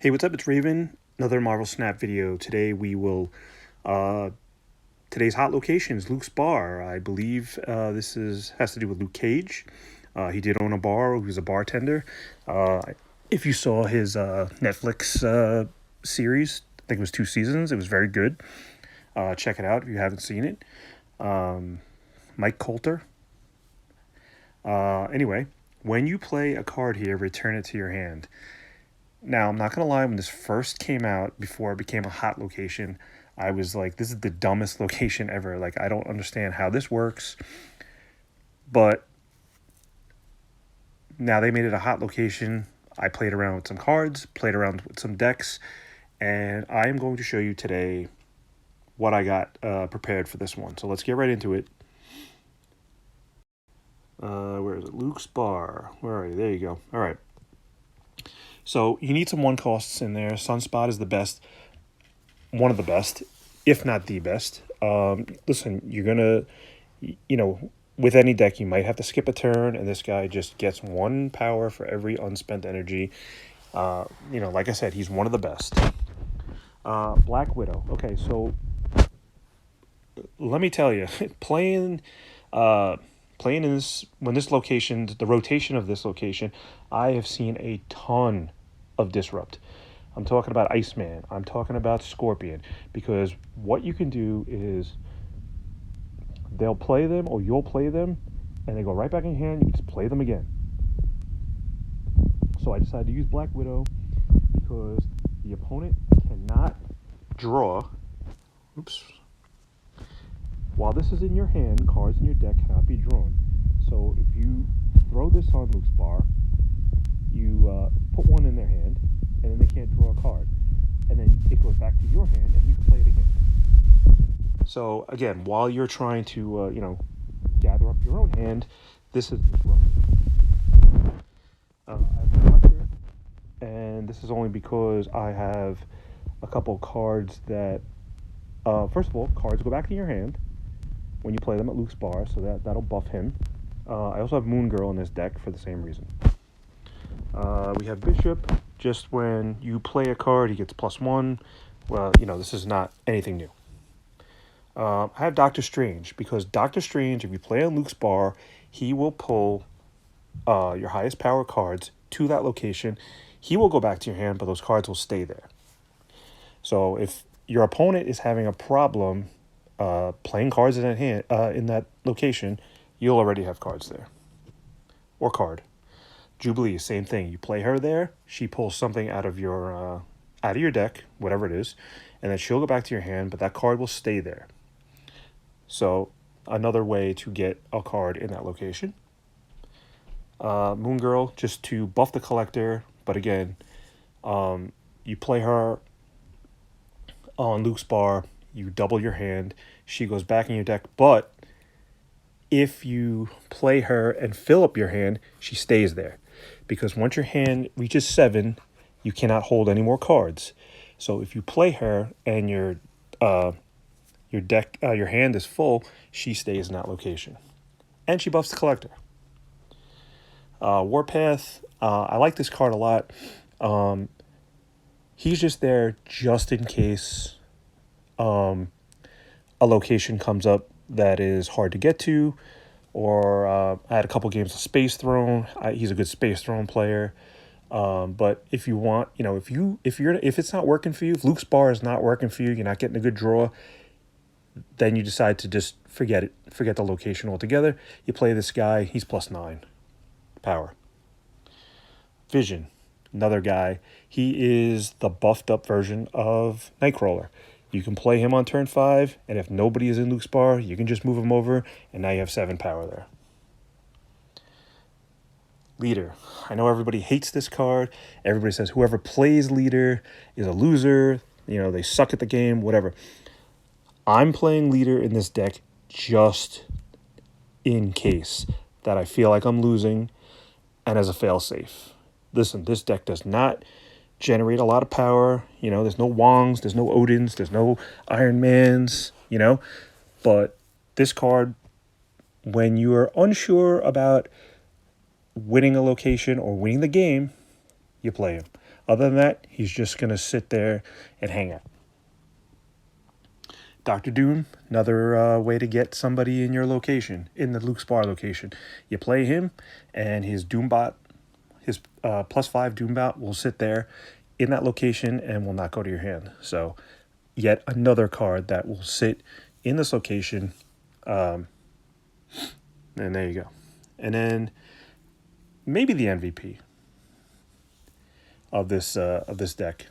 Hey, what's up? It's Raven. Another Marvel Snap video. Today we will. Uh, today's hot location is Luke's bar. I believe this is has to do with Luke Cage. He did own a bar. He was a bartender. Uh, if you saw his Netflix series, I think it was 2 seasons. It was very good. Check it out if you haven't seen it. Mike Coulter. Anyway, when you play a card here, return it to your hand. Now, I'm not going to lie, when this first came out, before it became a hot location, I was like, this is the dumbest location ever. Like, I don't understand how this works. But now they made it a hot location. I played around with some cards, played around with some decks, and I am going to show you today what I got prepared for this one. So let's get right into it. Where is it? Luke's Bar. Where are you? There you go. All right. So you need some one costs in there. Sunspot is the best, one of the best, if not the best. Listen, you're gonna, with any deck, you might have to skip a turn, and this guy just gets 1 power for every unspent energy. Like I said, he's one of the best. Black Widow. Okay, so let me tell you, playing in this when this location, the rotation of this location, I have seen a ton of disrupt. I'm talking about Iceman. I'm talking about Scorpion, because what you can do is they'll play them or you'll play them, and they go right back in your hand. You can just play them again. So I decided to use Black Widow because the opponent cannot draw. Oops. While this is in your hand, cards in your deck cannot be drawn. So if you throw this on Luke's bar, you put one in their hand, and then they can't draw a card. And then it goes back to your hand, and you can play it again. So again, while you're trying to, gather up your own hand, this is disruptive. I have a collector, and this is only because I have a couple cards that, first of all, cards go back in your hand when you play them at Luke's bar, so that'll buff him. I also have Moon Girl in this deck for the same reason. We have Bishop. Just when you play a card, he gets +1. Well, this is not anything new. I have Doctor Strange, because Doctor Strange, if you play on Luke's bar, he will pull your highest power cards to that location. He will go back to your hand, but those cards will stay there. So if your opponent is having a problem playing cards in that hand, in that location, you'll already have cards there. Or card. Jubilee, same thing. You play her there, she pulls something out of your deck, whatever it is, and then she'll go back to your hand, but that card will stay there. So another way to get a card in that location. Moon Girl, just to buff the collector, but again, you play her on Luke's bar, you double your hand, she goes back in your deck, but if you play her and fill up your hand, she stays there. Because once your hand reaches 7, you cannot hold any more cards. So if you play her and your hand is full, she stays in that location. And she buffs the collector. Warpath, I like this card a lot. He's just there just in case a location comes up that is hard to get to, or I had a couple games of Space Throne. He's a good Space Throne player. But if you want, if it's not working for you, if Luke's bar is not working for you, you're not getting a good draw, then you decide to just forget the location altogether. You play this guy, he's +9 power. Vision, another guy. He is the buffed up version of Nightcrawler. You can play him on turn 5, and if nobody is in Luke's bar, you can just move him over, and now you have 7 power there. Leader. I know everybody hates this card. Everybody says whoever plays Leader is a loser. They suck at the game, whatever. I'm playing Leader in this deck just in case that I feel like I'm losing, and as a failsafe. Listen, this deck does not generate a lot of power. There's no Wongs, there's no Odins, there's no Iron Mans, but this card, when you're unsure about winning a location or winning the game, you play him. Other than that, he's just going to sit there and hang out. Dr. Doom, another way to get somebody in your location, in the Luke Spar location. You play him, and his Doombot, his +5 Doombot will sit there in that location and will not go to your hand. So, yet another card that will sit in this location, and there you go. And then maybe the MVP of this deck.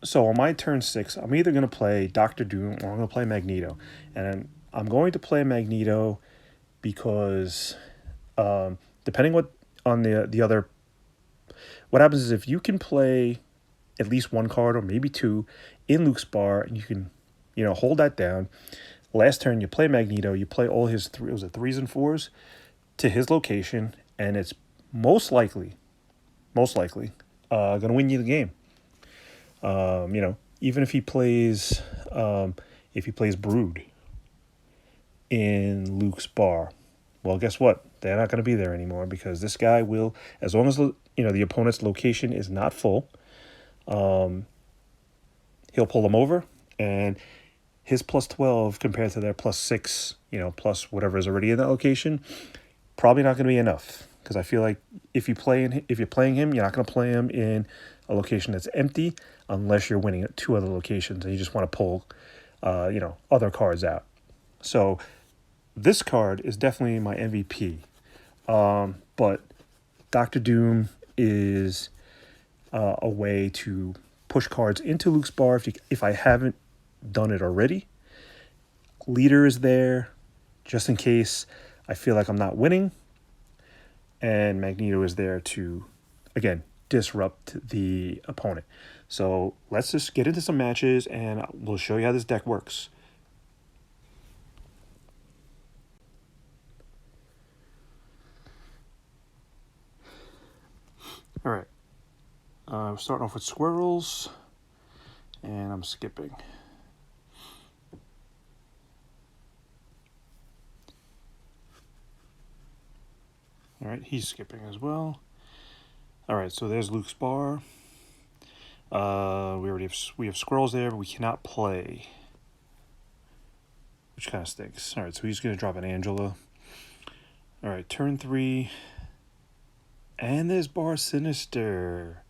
So on my turn 6, I'm either going to play Doctor Doom or I'm going to play Magneto. And I'm going to play Magneto because depending on the other, what happens is if you can play at least one card or maybe two in Luke's bar and you can, hold that down. Last turn you play Magneto, you play all his threes and fours to his location, and it's most likely going to win you the game. Even if he plays Brood in Luke's bar, well, guess what? They're not going to be there anymore because this guy will, as long as the opponent's location is not full, he'll pull them over, and his +12 compared to their +6, plus whatever is already in that location, probably not going to be enough. Because I feel like if you're playing him, you're not going to play him in a location that's empty unless you're winning at 2 other locations and you just want to pull, other cards out. So this card is definitely my MVP. But Doctor Doom is a way to push cards into Luke's bar if I haven't done it already. Leader is there just in case I feel like I'm not winning. And Magneto is there to, again, disrupt the opponent. So let's just get into some matches and we'll show you how this deck works. All right. We're starting off with squirrels, and I'm skipping. All right, he's skipping as well. All right, so there's Luke's bar. We have squirrels there, but we cannot play, which kind of stinks. All right, so he's going to drop an Angela. All right, turn 3, and there's Bar Sinister.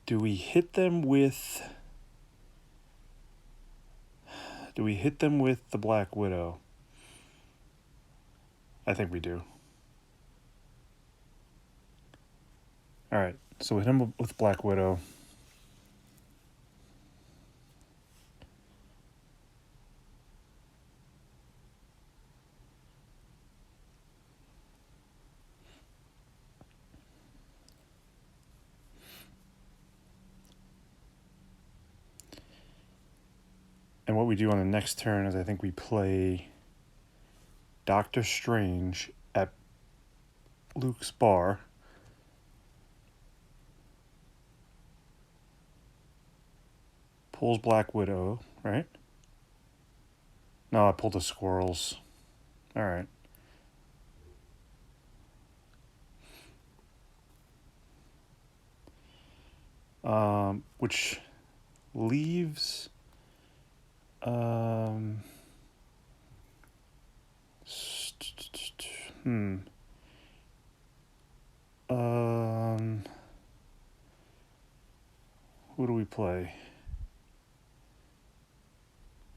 Do we hit them with the Black Widow? I think we do. All right, so we hit him with Black Widow. And what we do on the next turn is I think we play Doctor Strange at Luke's bar. Pulls Black Widow, right? No, I pulled the squirrels. All right. Which leaves who do we play?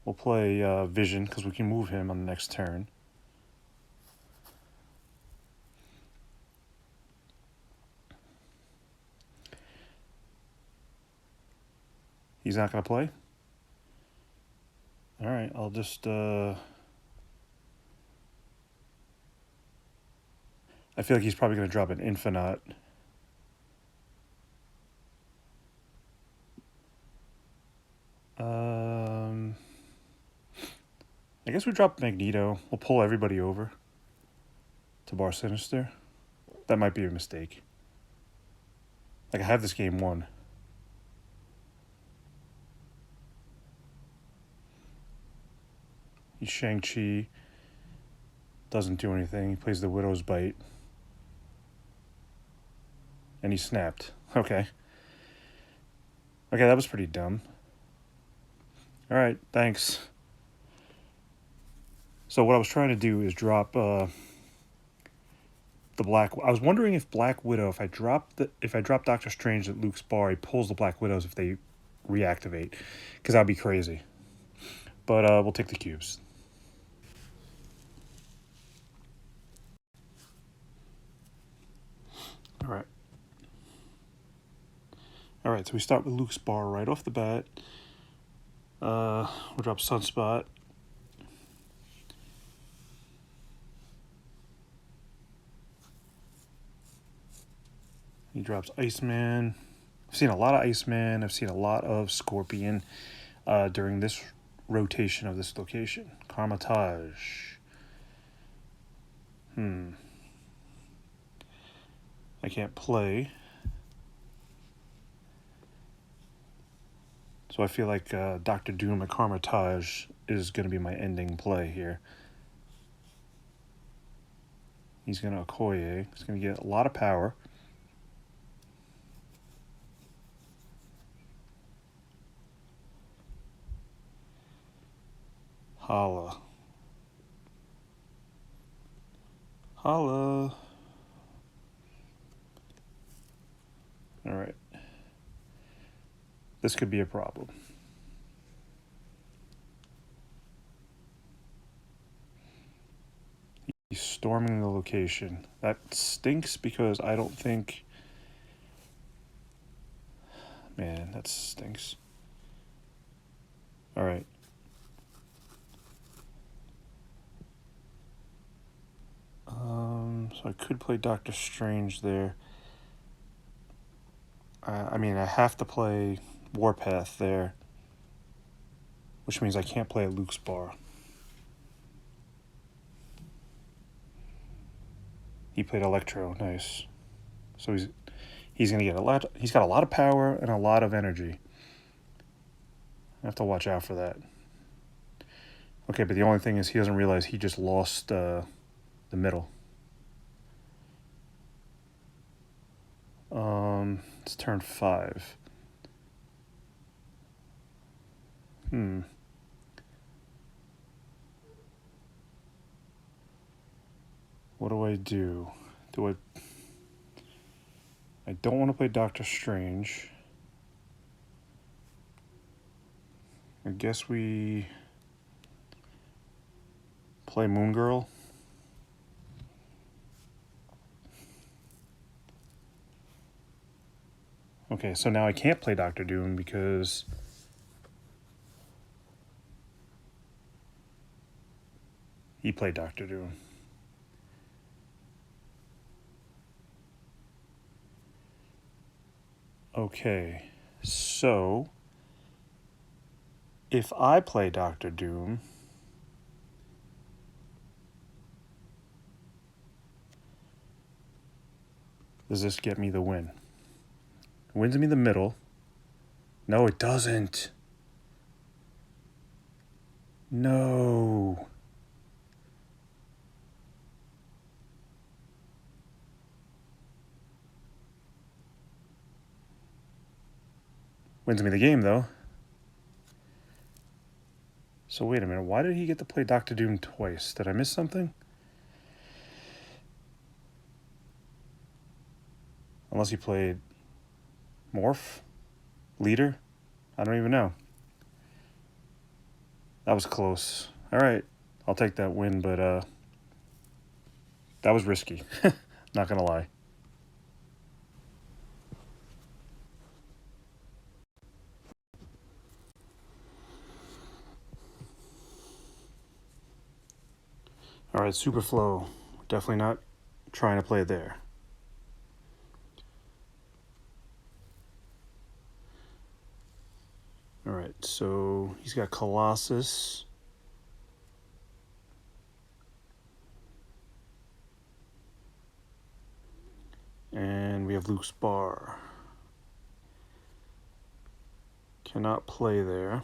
We'll play Vision because we can move him on the next turn. He's not going to play? All right, I'll just... I feel like he's probably going to drop an Infinite. I guess we drop Magneto. We'll pull everybody over to Bar Sinister. That might be a mistake. Like, I have this game won. He's Shang-Chi. Doesn't do anything. He plays the Widow's Bite. And he snapped. Okay. Okay, that was pretty dumb. Alright, thanks. So what I was trying to do is drop the Black... I was wondering if Black Widow, if I drop Doctor Strange at Luke's bar, he pulls the Black Widows if they reactivate. Because that'd be crazy. But we'll take the cubes. Alright. Alright, so we start with Luke's bar right off the bat. We'll drop Sunspot. He drops Iceman. I've seen a lot of Iceman. I've seen a lot of Scorpion during this rotation of this location. Karmatage. I can't play. So I feel like Doctor Doom at Karmatage is going to be my ending play here. He's going to Okoye. He's going to get a lot of power. Holla. Holla. Alright. This could be a problem. He's storming the location. That stinks because I don't think... Man, that stinks. Alright. So I could play Doctor Strange there. I mean, I have to play Warpath there, which means I can't play at Luke's bar. He played Electro, nice. So he's gonna get a lot. He's got a lot of power and a lot of energy. I have to watch out for that. Okay, but the only thing is he doesn't realize he just lost the middle. It's turn 5. What do I do? I don't want to play Doctor Strange. I guess we play Moon Girl. Okay, so now I can't play Doctor Doom because he played Doctor Doom. Okay, so if I play Doctor Doom, does this get me the win? It wins me the middle. No, it doesn't. No. Wins me the game, though. So wait a minute. Why did he get to play Doctor Doom twice? Did I miss something? Unless he played Morph? Leader? I don't even know. That was close. All right. I'll take that win, but that was risky. Not going to lie. All right, Superflow. Definitely not trying to play there. All right, so he's got Colossus. And we have Luke's bar. Cannot play there.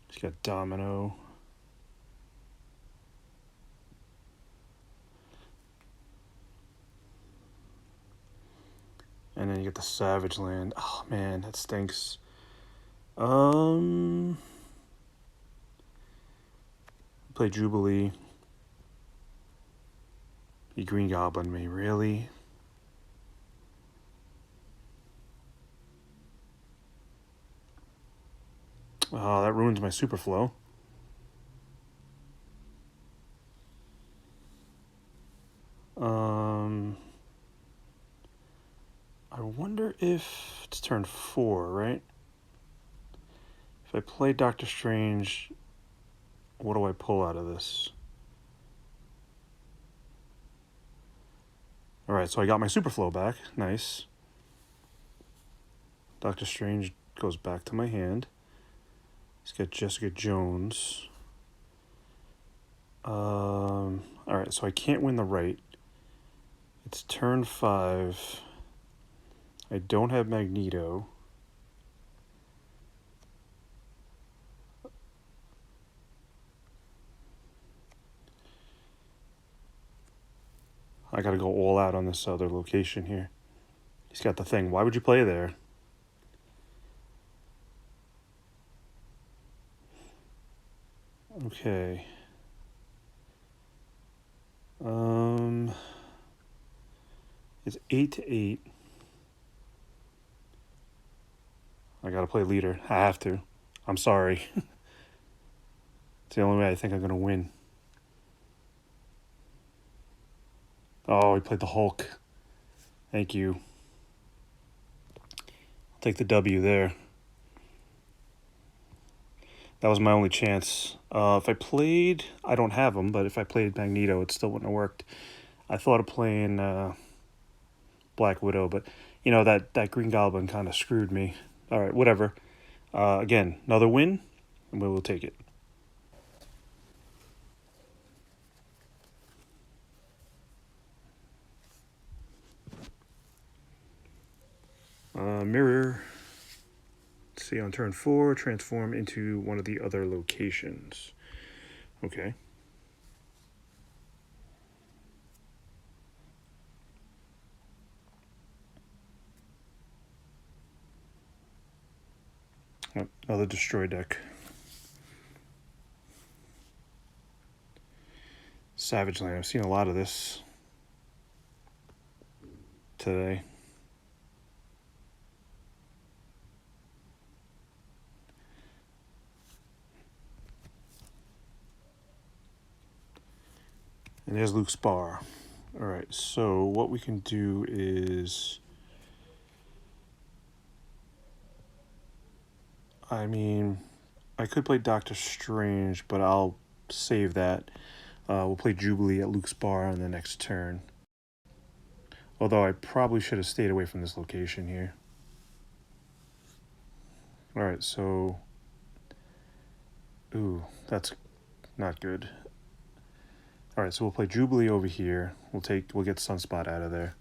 He's got Domino. And then you get the Savage Land. Oh man, that stinks. Play Jubilee. You Green Goblin me, really? Oh, that ruins my Super Flow. I wonder if it's turn 4, right? If I play Doctor Strange, what do I pull out of this? Alright, so I got my Super Flow back. Nice. Doctor Strange goes back to my hand. He's got Jessica Jones. Alright, so I can't win the right. It's turn 5. I don't have Magneto. I gotta go all out on this other location here. He's got the thing. Why would you play there? Okay. It's 8-8. I gotta play leader. I have to. I'm sorry. It's the only way I think I'm gonna win. Oh, he played the Hulk. Thank you. I'll take the W there. That was my only chance. If I played, I don't have him, but if I played Magneto, it still wouldn't have worked. I thought of playing Black Widow, but you know that Green Goblin kind of screwed me. All right, whatever. Again, another win, and we will take it. Mirror. Let's see, on turn 4, transform into one of the other locations. Okay. Another destroy deck. Savage Land. I've seen a lot of this today. And there's Luke Spar. All right, so what we can do is, I mean, I could play Doctor Strange, but I'll save that. We'll play Jubilee at Luke's Bar on the next turn. Although I probably should have stayed away from this location here. Alright, so... Ooh, that's not good. Alright, so we'll play Jubilee over here. We'll get Sunspot out of there.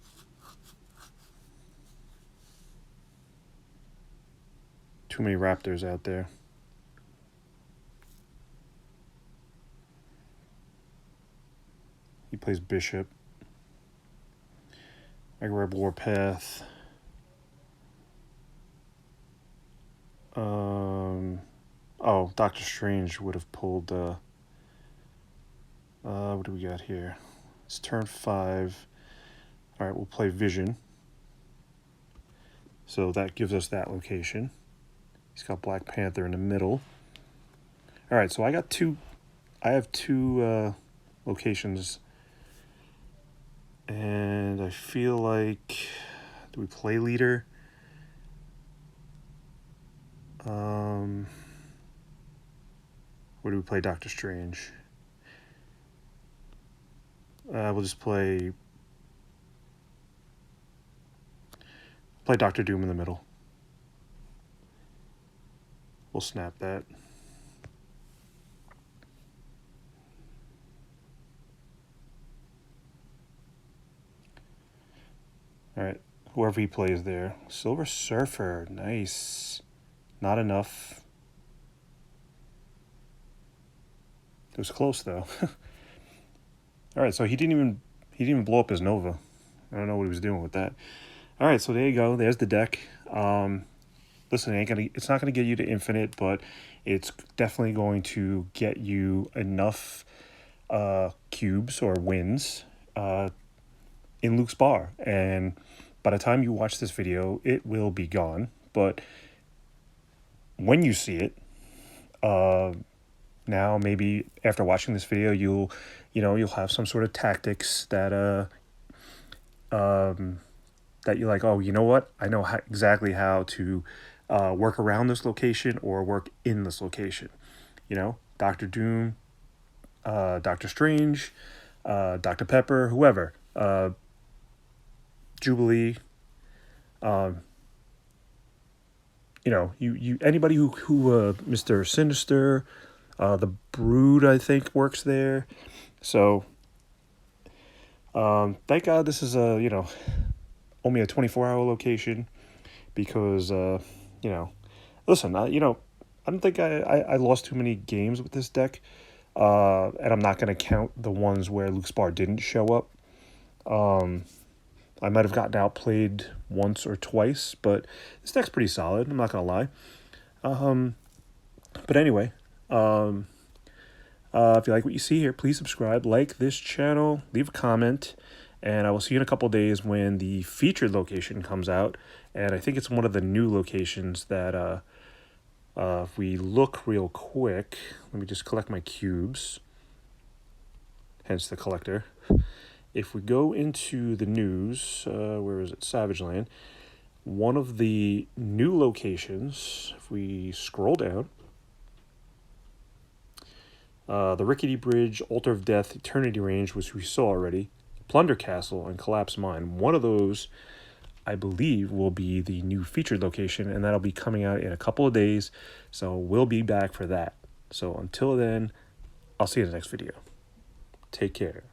Too many Raptors out there. He plays Bishop. I grab Warpath. Oh, Doctor Strange would have pulled, what do we got here? It's turn 5. Alright, we'll play Vision. So that gives us that location. He's got Black Panther in the middle. Alright, so I have two locations. And I feel like, do we play leader? Or do we play Doctor Strange? We'll just play Doctor Doom in the middle. We'll snap that. Alright, whoever he plays there. Silver Surfer, nice. Not enough. It was close though. Alright, so he didn't even blow up his Nova. I don't know what he was doing with that. All right, so there you go. There's the deck. Listen, it's not gonna get you to infinite, but it's definitely going to get you enough cubes or wins in Luke's bar. And by the time you watch this video, it will be gone. But when you see it, now maybe after watching this video, you'll have some sort of tactics that that you're like, oh, you know what? I know exactly how to work around this location or work in this location. Doctor Doom, Doctor Strange, Dr. Pepper, whoever, Jubilee. You anybody who Mr. Sinister, the Brood, I think, works there. So thank God this is only a 24-hour location, because listen, I don't think I lost too many games with this deck, and I'm not going to count the ones where Luke's bar didn't show up. I might have gotten outplayed once or twice, but this deck's pretty solid, I'm not going to lie. But anyway, if you like what you see here, please subscribe, like this channel, leave a comment, and I will see you in a couple days when the featured location comes out. And I think it's one of the new locations that, if we look real quick, let me just collect my cubes, hence the collector. If we go into the news, where is it? Savage Land. One of the new locations, if we scroll down, the Rickety Bridge, Altar of Death, Eternity Range, which we saw already, Plunder Castle, and Collapse Mine. One of those, I believe, will be the new featured location, and that'll be coming out in a couple of days, so we'll be back for that. So until then, I'll see you in the next video. Take care.